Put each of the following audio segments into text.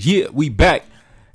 Yeah, we back.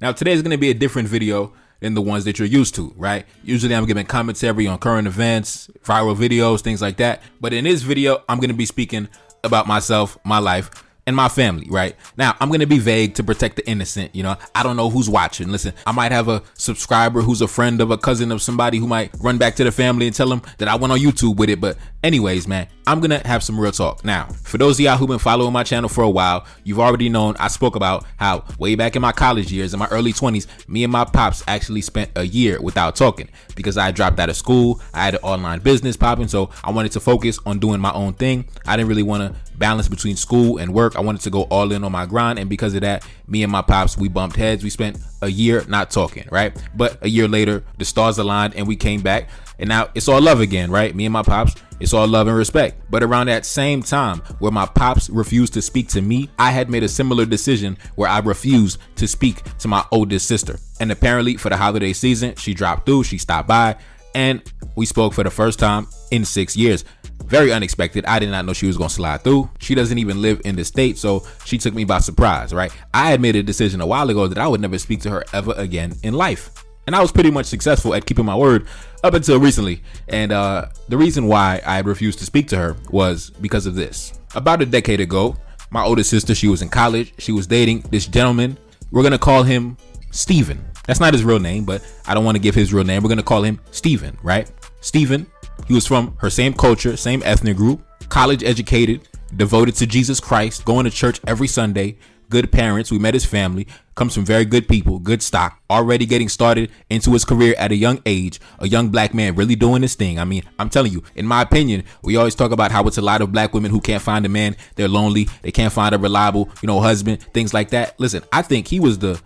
Now today's going to be a different video than the ones that you're used to, right? Usually I'm giving commentary on current events, viral videos, things like that. But in this video, I'm going to be speaking about myself, my life, and my family, right? Now, I'm going to be vague to protect the innocent. You know, I don't know who's watching. Listen, I might have a subscriber who's a friend of a cousin of somebody who might run back to the family and tell them that I went on YouTube with it. But anyways, man, I'm going to have some real talk. Now, for those of y'all who've been following my channel for a while, you've already known I spoke about how way back in my college years, in my early 20s, me and my pops actually spent a year without talking because I dropped out of school. I had an online business popping, so I wanted to focus on doing my own thing. I didn't really want to balance between school and work. I wanted to go all in on my grind, and because of that, me and my pops, we bumped heads. We spent a year not talking, right? But a year later, the stars aligned and we came back, and now it's all love again, right? Me and my pops, it's all love and respect. But around that same time where my pops refused to speak to me, I had made a similar decision where I refused to speak to my oldest sister. And apparently for the holiday season, she dropped through, she stopped by, and we spoke for the first time in 6 years. Very unexpected. I did not know she was going to slide through. She doesn't even live in the state, so she took me by surprise, right? I had made a decision a while ago that I would never speak to her ever again in life. And I was pretty much successful at keeping my word up until recently. And the reason why I refused to speak to her was because of this. About a decade ago, my oldest sister, she was in college. She was dating this gentleman. We're going to call him Steven. That's not his real name, but I don't want to give his real name. We're going to call him Steven, right? Steven, he was from her same culture, same ethnic group, college educated, devoted to Jesus Christ, going to church every Sunday, good parents. We met his family, comes from very good people, good stock, already getting started into his career at a young age, a young black man really doing his thing. I mean, I'm telling you, in my opinion, we always talk about how it's a lot of black women who can't find a man. They're lonely. They can't find a reliable, husband, things like that. Listen, I think he was the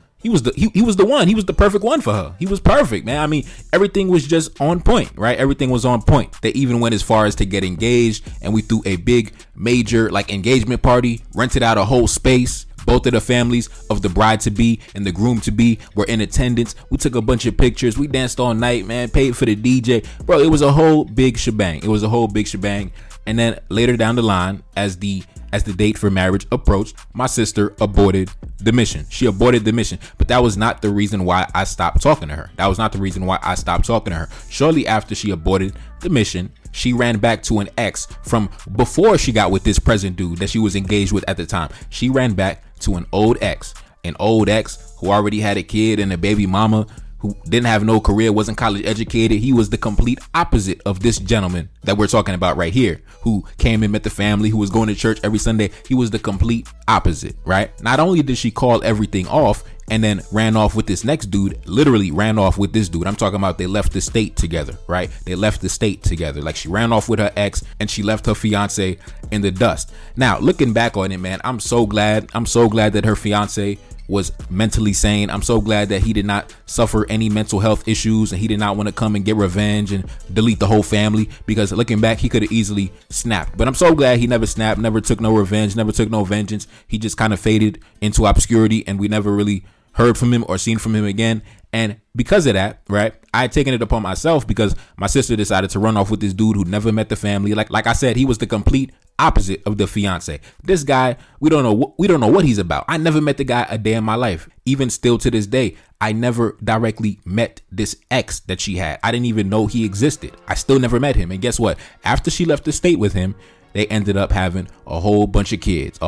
one. He was the perfect one for her. He was perfect, man. I mean, everything was just on point, right? Everything was on point. They even went as far as to get engaged, and we threw a big major engagement party, rented out a whole space. Both of the families of the bride to be and the groom to be were in attendance. We took a bunch of pictures. We danced all night, man, paid for the DJ. Bro, it was a whole big shebang. And then later down the line, as the date for marriage approached, my sister aborted the mission. She aborted the mission, but that was not the reason why I stopped talking to her. Shortly after she aborted the mission, she ran back to an ex from before she got with this present dude that she was engaged with at the time. She ran back to an old ex who already had a kid and a baby mama, who didn't have no career, wasn't college educated. He was the complete opposite of this gentleman that we're talking about right here, who came and met the family, who was going to church every Sunday. He was the complete opposite, right? Not only did she call everything off and then ran off with this next dude, literally ran off with this dude. I'm talking about they left the state together, right? They left the state together. Like, she ran off with her ex and she left her fiance in the dust. Now, looking back on it, man, I'm so glad that her fiance was mentally sane. I'm so glad that he did not suffer any mental health issues and he did not want to come and get revenge and delete the whole family, because looking back, he could have easily snapped. But I'm so glad he never snapped, never took no revenge, never took no vengeance. He just kind of faded into obscurity and we never really heard from him or seen from him again. And because of that, right, I had taken it upon myself because my sister decided to run off with this dude who never met the family. Like I said, he was the complete opposite of the fiance. This guy, we don't know what he's about. I never met the guy a day in my life. Even still to this day, I never directly met this ex that she had. I didn't even know he existed. I still never met him. And guess what? After she left the state with him, they ended up having a whole bunch of kids,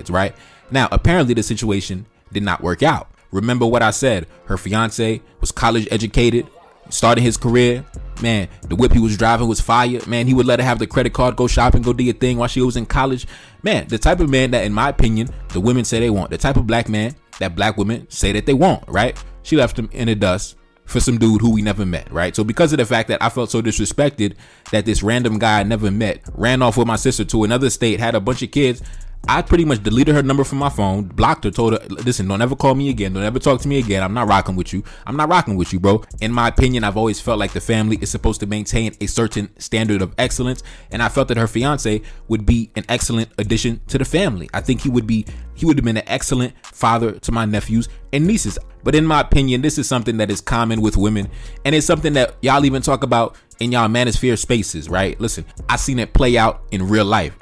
right? Now, apparently the situation did not work out. Remember what I said? Her fiance was college educated, started his career. Man, the whip he was driving was fire. Man, he would let her have the credit card, go shopping, go do your thing while she was in college. Man, the type of man that, in my opinion, the women say they want. The type of black man that black women say that they want, right? She left him in the dust for some dude who we never met, right? So because of the fact that I felt so disrespected that this random guy I never met ran off with my sister to another state, had a bunch of kids, I pretty much deleted her number from my phone, blocked her, told her, listen, don't ever call me again. Don't ever talk to me again. I'm not rocking with you. Bro. In my opinion, I've always felt like the family is supposed to maintain a certain standard of excellence. And I felt that her fiance would be an excellent addition to the family. I think he would have been an excellent father to my nephews and nieces. But in my opinion, this is something that is common with women. And it's something that y'all even talk about in y'all manosphere spaces, right? Listen, I seen it play out in real life.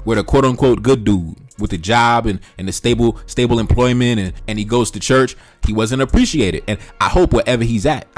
Where the quote unquote good dude with the job and the stable employment and he goes to church, he wasn't appreciated. And I hope wherever he's at,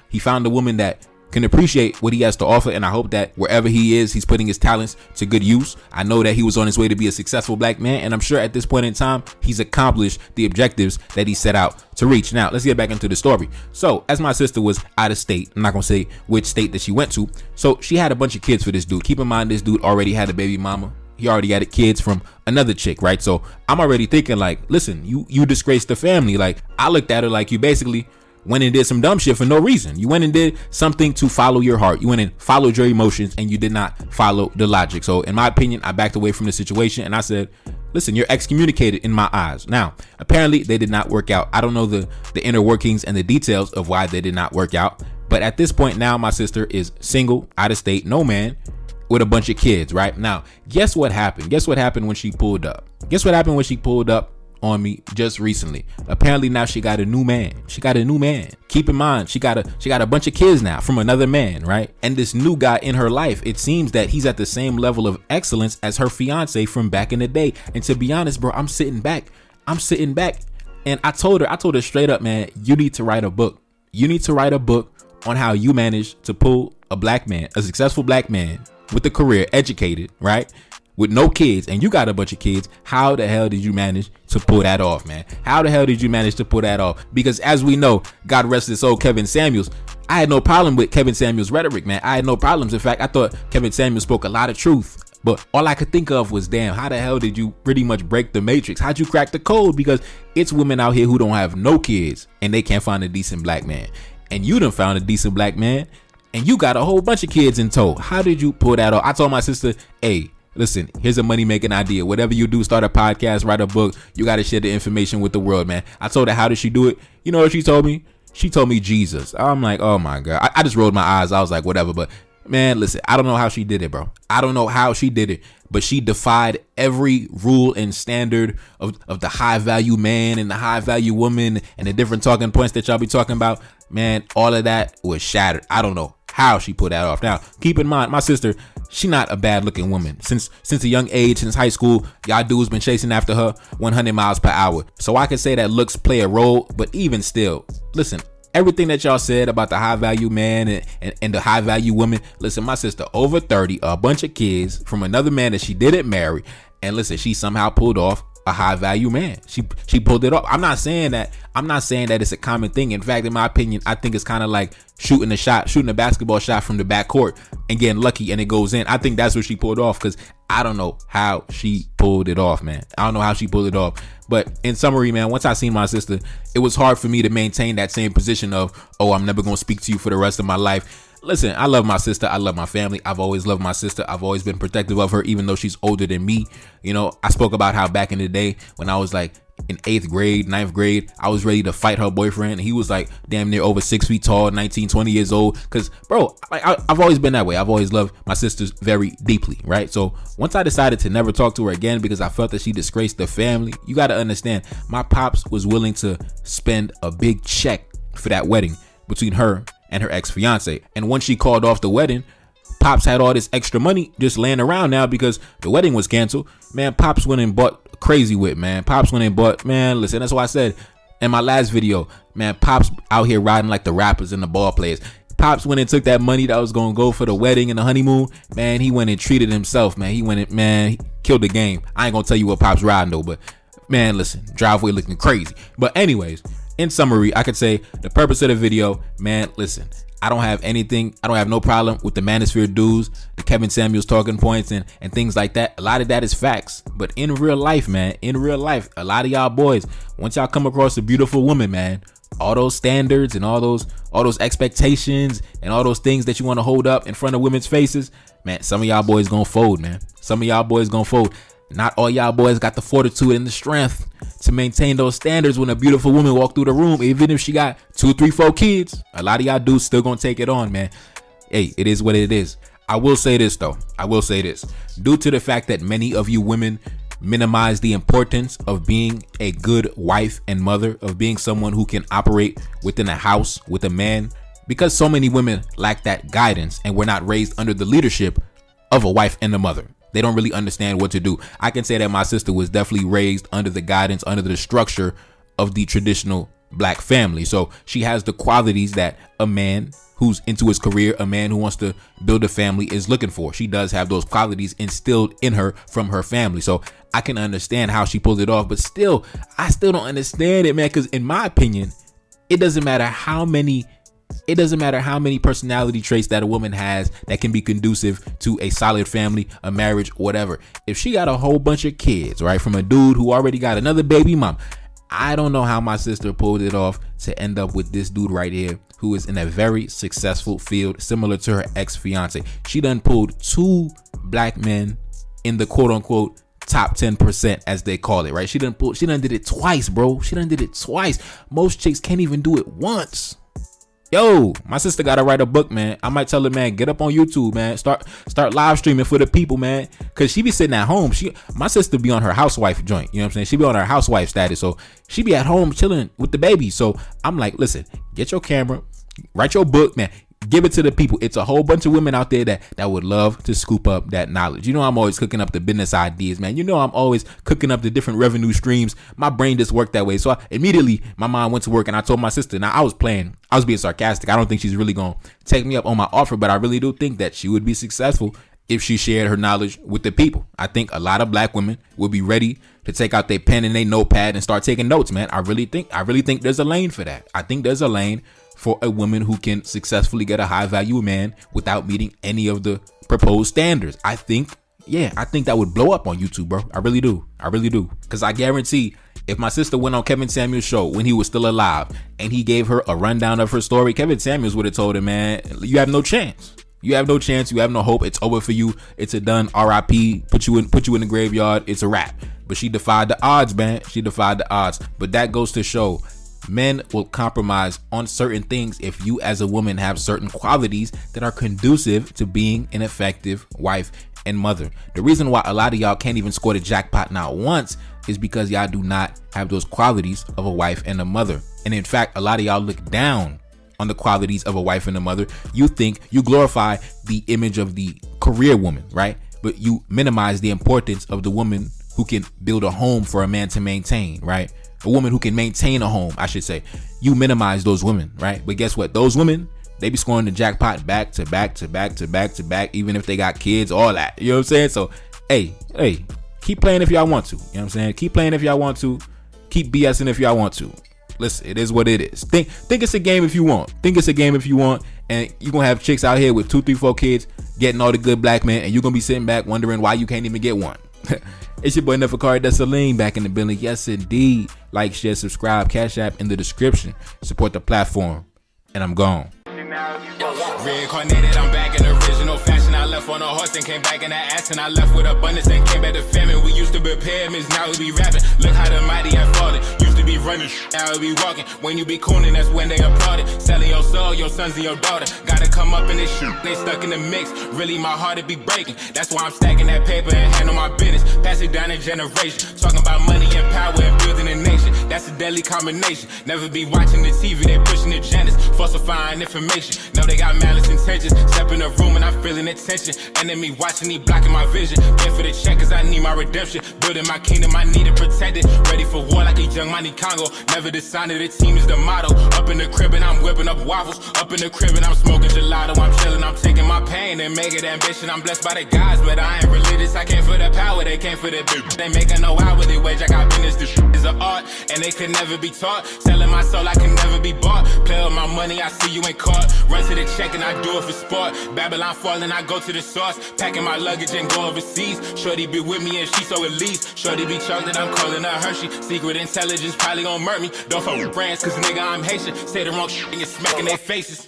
he found a woman that can appreciate what he has to offer. And I hope that wherever he is, he's putting his talents to good use. I know that he was on his way to be a successful black man, and I'm sure at this point in time, he's accomplished the objectives that he set out to reach. Now, let's get back into the story. So, as my sister was out of state, I'm not going to say which state that she went to. So, she had a bunch of kids for this dude. Keep in mind, this dude already had a baby mama. He already had kids from another chick, right? So, I'm already thinking like, listen, you disgraced the family. Like, I looked at her like you basically went and did some dumb shit for no reason. You went and did something to follow your heart. You went and followed your emotions, and you did not follow the logic. So in my opinion, I backed away from the situation and I said, listen, you're excommunicated in my eyes. Now, apparently they did not work out. I don't know the inner workings and the details of why they did not work out. But at this point now, my sister is single, out of state, no man, with a bunch of kids, right? Now, guess what happened? Guess what happened when she pulled up? Guess what happened when she pulled up on me just recently? Apparently now she got a new man. Keep in mind, she got a bunch of kids now from another man, right? And this new guy in her life, it seems that he's at the same level of excellence as her fiance from back in the day. And to be honest, bro, I'm sitting back and I told her straight up, man, you need to write a book. You need to write a book on how you managed to pull a black man, a successful black man with a career, educated, right? With no kids, and you got a bunch of kids. How the hell did you manage to pull that off, man? How the hell did you manage to pull that off? Because as we know, God rest his soul, Kevin Samuels, I had no problem with Kevin Samuels' rhetoric, man. I had no problems. In fact, I thought Kevin Samuels spoke a lot of truth. But all I could think of was, damn, how the hell did you pretty much break the matrix? How'd you crack the code? Because it's women out here who don't have no kids, and they can't find a decent black man. And you done found a decent black man, and you got a whole bunch of kids in tow. How did you pull that off? I told my sister, hey, listen, here's a money-making idea. Whatever you do, start a podcast, write a book, you got to share the information with the world, man. I told her, how did she do it? You know what she told me? She told me Jesus. I'm like, oh my God. I just rolled my eyes. I was like, whatever. But man, listen, I don't know how she did it, bro. I don't know how she did it, but she defied every rule and standard of the high-value man and the high-value woman and the different talking points that y'all be talking about. Man, all of that was shattered. I don't know how she put that off. Now, keep in mind, my sister, she not a bad looking woman. Since a young age, since high school, y'all dudes been chasing after her 100 miles per hour. So I could say that looks play a role, but even still, listen, everything that y'all said about the high value man and the high value woman, listen, my sister over 30, a bunch of kids from another man that she didn't marry, and listen, she somehow pulled off a high value man. She pulled it off. I'm not saying that it's a common thing. In fact, in my opinion, I think it's kind of like shooting a basketball shot from the backcourt and getting lucky and it goes in. I think that's what she pulled off, because I don't know how she pulled it off, man. I don't know how she pulled it off. But in summary, man, once I seen my sister, it was hard for me to maintain that same position of, oh, I'm never going to speak to you for the rest of my life. Listen, I love my sister. I love my family. I've always loved my sister. I've always been protective of her, even though she's older than me. You know, I spoke about how back in the day when I was like in 8th grade, 9th grade, I was ready to fight her boyfriend. And he was like damn near over 6 feet tall, 19, 20 years old. Because, bro, I've always been that way. I've always loved my sisters very deeply, right? So once I decided to never talk to her again because I felt that she disgraced the family, you got to understand, my pops was willing to spend a big check for that wedding between her and her ex-fiance. And once she called off the wedding, Pops had all this extra money just laying around now because the wedding was canceled. Man, Pops went and bought a crazy whip, man. Pops went and bought, man, listen, that's why I said in my last video, man, Pops out here riding like the rappers and the ball players. Pops went and took that money that was going to go for the wedding and the honeymoon. Man, he went and treated himself, man. He killed the game. I ain't going to tell you what Pops riding though, but man, listen, driveway looking crazy. But anyways, in summary, I could say the purpose of the video, man, listen, I don't have no problem with the Manosphere dudes, the Kevin Samuels talking points and things like that. A lot of that is facts. But in real life, man, a lot of y'all boys, once y'all come across a beautiful woman, man, all those standards and all those expectations and all those things that you want to hold up in front of women's faces, man, some of y'all boys gonna fold, man. Some of y'all boys gonna fold. Not all y'all boys got the fortitude and the strength to maintain those standards when a beautiful woman walk through the room, even if she got 2, 3, 4 kids. A lot of y'all dudes still gonna take it on, man. Hey, it is what it is. I will say this though. Due to the fact that many of you women minimize the importance of being a good wife and mother, of being someone who can operate within a house with a man, because so many women lack that guidance and were not raised under the leadership of a wife and a mother. They don't really understand what to do. I can say that my sister was definitely raised under the guidance, under the structure of the traditional black family. So she has the qualities that a man who's into his career, a man who wants to build a family is looking for. She does have those qualities instilled in her from her family. So I can understand how she pulled it off, but still, I still don't understand it, man. Because in my opinion, it doesn't matter how many personality traits that a woman has that can be conducive to a solid family, a marriage, whatever. If she got a whole bunch of kids, right, from a dude who already got another baby mom, I don't know how my sister pulled it off to end up with this dude right here who is in a very successful field similar to her ex-fiance. She done pulled 2 black men in the quote unquote top 10%, as they call it, right? She done did it twice, bro. She done did it twice. Most chicks can't even do it once. Yo, my sister gotta write a book, man. I might tell her, man, get up on YouTube, man. Start live streaming for the people, man. Cause she be sitting at home. My sister be on her housewife joint. You know what I'm saying? She be on her housewife status. So she be at home chilling with the baby. So I'm like, listen, get your camera, write your book, man. Give it to the people. It's a whole bunch of women out there that would love to scoop up that knowledge. You know, I'm always cooking up the business ideas, man. You know, I'm always cooking up the different revenue streams. My brain just worked that way. So immediately my mom went to work and I told my sister, now I was being sarcastic. I don't think she's really going to take me up on my offer, but I really do think that she would be successful if she shared her knowledge with the people. I think a lot of black women would be ready to take out their pen and their notepad and start taking notes, man. I really think there's a lane for that. I think there's a lane for a woman who can successfully get a high value man without meeting any of the proposed standards. I think that would blow up on YouTube, bro. I really do. Because I guarantee if my sister went on Kevin Samuels' show when he was still alive and he gave her a rundown of her story, Kevin Samuels would have told her, man, you have no chance. You have no chance. You have no hope. It's over for you. It's a done RIP. Put you in the graveyard. It's a wrap. But she defied the odds, man. She defied the odds. But that goes to show men will compromise on certain things if you as a woman have certain qualities that are conducive to being an effective wife and mother. The reason why a lot of y'all can't even score the jackpot not once is because y'all do not have those qualities of a wife and a mother. And in fact, a lot of y'all look down on the qualities of a wife and a mother. You think you glorify the image of the career woman, right? But you minimize the importance of the woman who can build a home for a man to maintain, right? A woman who can maintain a home, I should say. You minimize those women, right? But guess what? Those women, they be scoring the jackpot back to back to back to back to back, even if they got kids, all that. You know what I'm saying? So, hey, keep playing if y'all want to. You know what I'm saying? Keep playing if y'all want to. Keep BSing if y'all want to. Listen, it is what it is. Think it's a game if you want. And you're going to have chicks out here with 2, 3, 4 kids getting all the good black men, and you're going to be sitting back wondering why you can't even get one. It's your boy Neferkari Desaline back in the building. Yes, indeed. Like, share, subscribe, Cash App in the description. Support the platform. And I'm gone. Reincarnated, I'm back in original fashion. I left on a horse and came back in the ass, and I left with abundance and came back to famine. We used to be pyramids, now we be rapping. Look how the mighty have fallen. Used to be running, now we be walking. When you be cooning, that's when they applauded. Selling your soul, your sons and your daughter. Gotta come up in this shit, they stuck in the mix. Really, my heart it be breaking. That's why I'm stacking that paper and handle my business. Pass it down in generation. Talking about money and power and building a nation. That's a deadly combination. Never be watching the TV, they pushing agendas, falsifying information. No, they got malice intentions. Step in the room and I'm feeling the tension. Enemy watching, he blocking my vision. Get for the check cause I need my redemption. Building my kingdom, I need it protected. Ready for war like a young Money Congo. Never decided the team is the motto. Up in the crib and I'm whipping up waffles. Up in the crib and I'm smoking gelato. I'm chilling, I'm taking my pain and make it ambition. I'm blessed by the gods, but I ain't religious. I came for the power, they came for the bitch. They making no hourly wage. I got business, this shit is an art, and they could never be taught. Selling my soul, I can never be bought. Play with my money, I see you ain't caught. Run to the check and I do it for sport. Babylon falling, I go to the source. Packing my luggage and go overseas. Shorty be with me and she so elite. Shorty be chocolate, I'm calling her Hershey. Secret intelligence probably gon' murk me. Don't fuck with brands, cause nigga I'm Haitian. Say the wrong shit and you're smacking their faces.